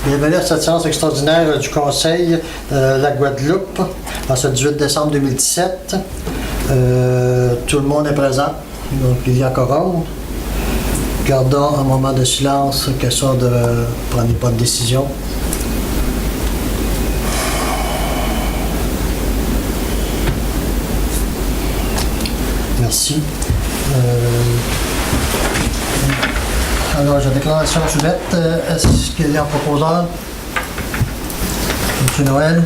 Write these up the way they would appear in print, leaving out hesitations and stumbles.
Bienvenue à cette séance extraordinaire du Conseil de la Guadeloupe en ce 18 décembre 2017. Tout le monde est présent, donc il y a quorum. Gardons un moment de silence, question de prendre une bonne décision. Merci. Alors, la déclaration suivante, est-ce qu'il y a un proposeur? M. Noël.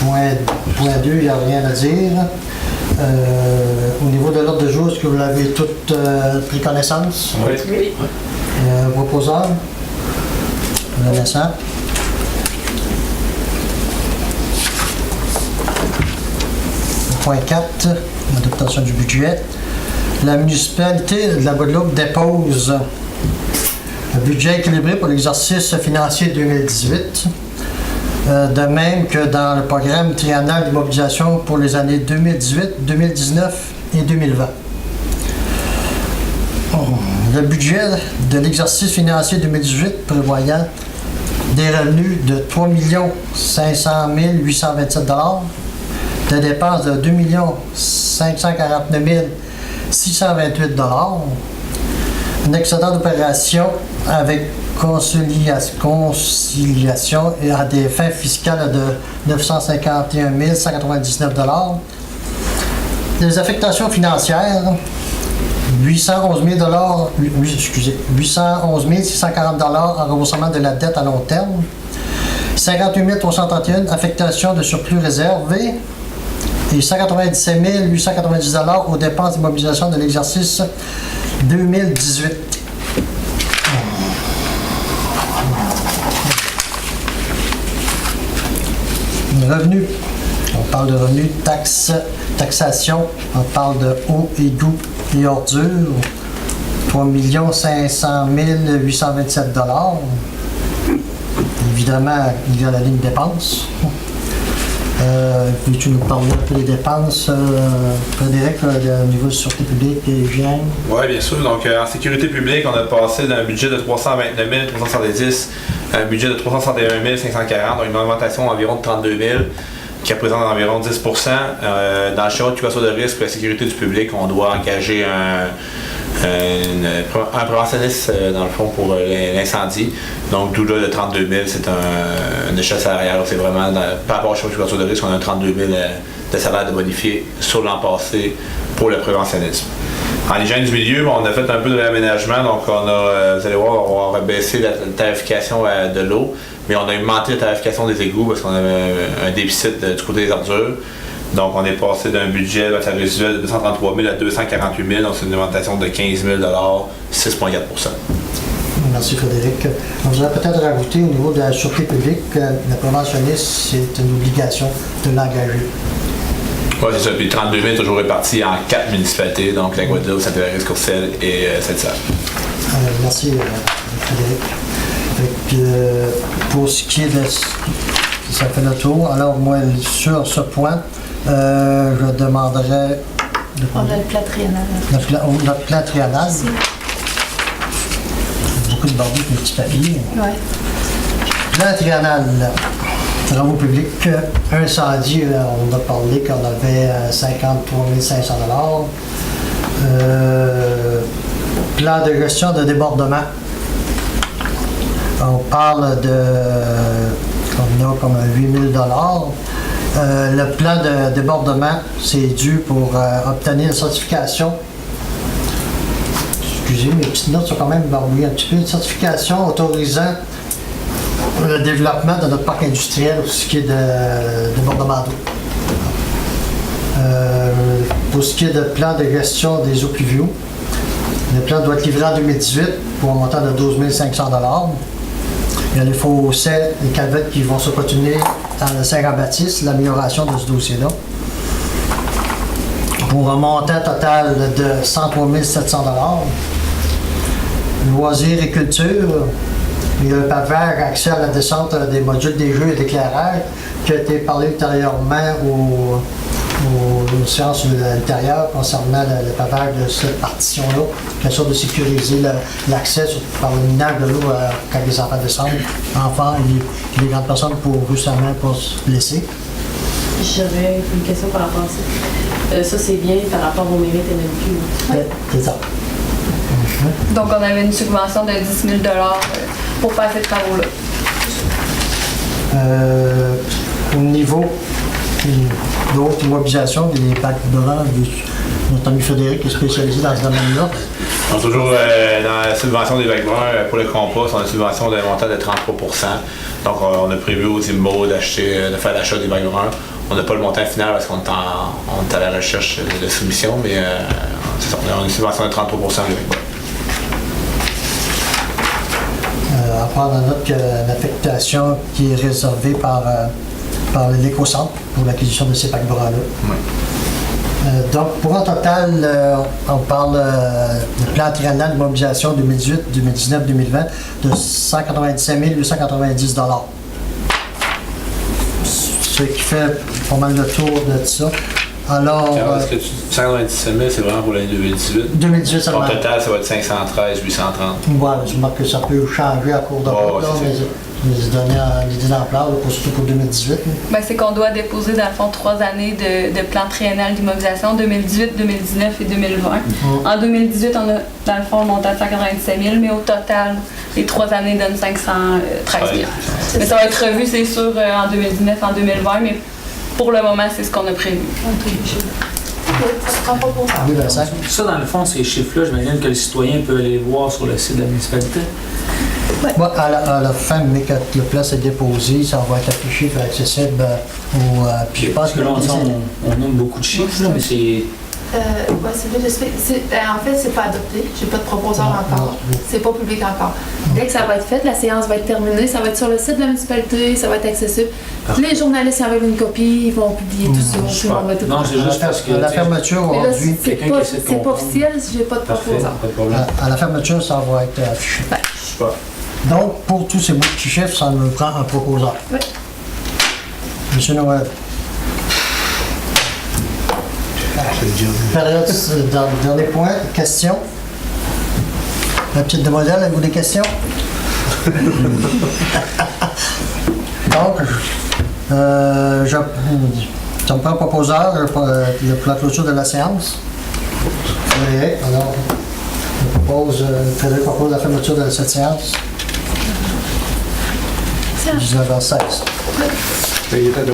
Point 2, il n'y a rien à dire. Au niveau de l'ordre de jour, est-ce que vous l'avez toutes pris connaissance? Oui. Proposeur? Vincent. Point 4, l'adoption du budget. La municipalité de la Guadeloupe dépose un budget équilibré pour l'exercice financier 2018, de même que dans le programme triennal d'immobilisation pour les années 2018, 2019 et 2020. Le budget de l'exercice financier 2018 prévoyant des revenus de 3 500 827 $, de dépenses de 2 549 628 $, un excédent d'opération avec conciliation et à des fins fiscales de 951 199 $, des affectations financières 811 640 $ en remboursement de la dette à long terme, 58 331 affectations de surplus réservé et 197 890 $ aux dépenses d'immobilisation de l'exercice 2018. Revenus. On parle de revenus, taxation. On parle de eau, égout et ordures. 3 500 827 $. Évidemment, il y a la ligne dépenses. Peux-tu nous parler un peu des dépenses, Frédéric, au niveau de sûreté publique et hygiène? Oui, bien sûr. Donc, en sécurité publique, on a passé d'un budget de 329 370 à un budget de 361 540, donc une augmentation d'environ de 32 000, qui représente environ 10 %. Dans le schéma de couverture de risque pour la sécurité du public, on doit engager un préventionniste, dans le fond, pour l'incendie. Donc, d'où là, le 32 000, c'est une échelle salariale. C'est vraiment, par rapport au schéma de couverture de risque, on a 32 000 de salaire de bonifié sur l'an passé pour le préventionnisme. En hygiène du milieu, on a fait un peu de réaménagement, donc on a, vous allez voir, on a baissé la tarification de l'eau, mais on a augmenté la tarification des égouts parce qu'on avait un déficit du côté des ordures. Donc on est passé d'un budget de tarif résiduel de 233 000 à 248 000, donc c'est une augmentation de 15 000 $, 6,4 %. Merci Frédéric. On voudrait peut-être rajouter au niveau de la sûreté publique, le préventionniste, c'est une obligation de l'engager. Oui, c'est ça. Puis 32 000 toujours répartis en 4 municipalités, donc la Guadeloupe, Saint-Pélagie, Courcelles et Sainte-Salle. Merci Frédéric. Pour ce qui est de... Ça fait le tour. Alors moi, sur ce point, je demanderais... On a le plan triennal. Le plan triennal. Beaucoup de bordures de petits papiers. Oui. Plan triennal. Travaux publics, incendie, on a parlé qu'on avait 53 500 $. Plan de gestion de débordement. On parle qu'on a comme 8 000 $. Le plan de débordement, c'est dû pour obtenir une certification. Excusez, mes petites notes sont quand même barbouillées un petit peu. Une certification autorisant le développement de notre parc industriel pour ce qui est de débordement d'eau. Pour ce qui est de plan de gestion des eaux pluviaux, le plan doit être livré en 2018 pour un montant de 12 500 $. Il y a les fossés, les calvettes qui vont se continuer dans le Saint-Jean-Baptiste, l'amélioration de ce dossier-là. Pour un montant total de 103 700 $. Loisirs et culture, il y a un pavage accès à la descente des modules des jeux et d'éclairage qui a été parlé ultérieurement au aux séances ultérieures concernant le pavage de cette partition-là, question de sécuriser l'accès par le minage de l'eau quand les enfants descendent, enfants et les grandes personnes pour justement pas se blesser. J'aurais une question par rapport à ça. Ça, c'est bien par rapport au mérite NMQ. C'est ça. Donc, on avait une subvention de 10 000 pour faire ces travaux-là. Au niveau d'autres immobilisations, des parcs d'Orange, notre ami Frédéric est spécialisé dans ce domaine-là. On est toujours dans la subvention des vagues bruns pour le compost, on a une subvention d'un montant de 33 %. Donc on a prévu aux IMO de faire l'achat des vagues bruns. On n'a pas le montant final parce qu'on est à la recherche de soumission, mais c'est ça, on a une subvention de 33 % des vagues bruns. À prendre en note qu'il y a une affectation qui est réservée par l'éco-centre pour l'acquisition de ces parcs bruns-là. Oui. Donc, pour un total, on parle du plan triennal de mobilisation 2018, 2019, 2020 de 197 890 $. Ce qui fait pas mal de tour de ça. Alors, Est-ce que 197 000, c'est vraiment pour l'année 2018? 2018 seulement. Au total, ça va être 513 830. Ouais, je remarque que ça peut changer à cours de route, là, mais je les ai donné l'idée d'ampleur, surtout pour 2018. Ben, c'est qu'on doit déposer, dans le fond, 3 années de plan triennal d'immobilisation, 2018, 2019 et 2020. En 2018, on a, dans le fond, un montant de 197 000, mais au total, les 3 années donnent 513 000. Mais ça va être revu, c'est sûr, en 2019, en 2020, mais pour le moment, c'est ce qu'on a prévu. Oui, Vincent? Ça, dans le fond, ces chiffres-là, j'imagine que le citoyen peut aller les voir sur le site de la municipalité. Moi, à la fin, mais quand le plan s'est déposé, ça va être affiché, fait accessible puis je pense Parce que là, on nomme beaucoup de chiffres, là, mais c'est... Ouais, c'est vrai, en fait, c'est pas adopté. J'ai pas de proposeur encore. C'est pas public encore. Dès que ça va être fait, la séance va être terminée, ça va être sur le site de la municipalité, ça va être accessible. Les journalistes, s'ils en veulent une copie, ils vont publier tout ça. Puis on va tout Non, c'est juste parce que... à la fermeture Mais là, aujourd'hui, c'est pas officiel si j'ai pas de Parfait, proposeur. pas de problème. à la fermeture, ça va être affiché. Super. Donc, pour tous ces petits chiffres, ça me prend un proposeur. Oui. Monsieur Noël. Période, dernier point, questions. La petite demoiselle, avez-vous des questions? Donc, ça me prend un proposeur pour la clôture de la séance. Frédéric, alors, Frédéric propose la fermeture de cette séance. 19h16.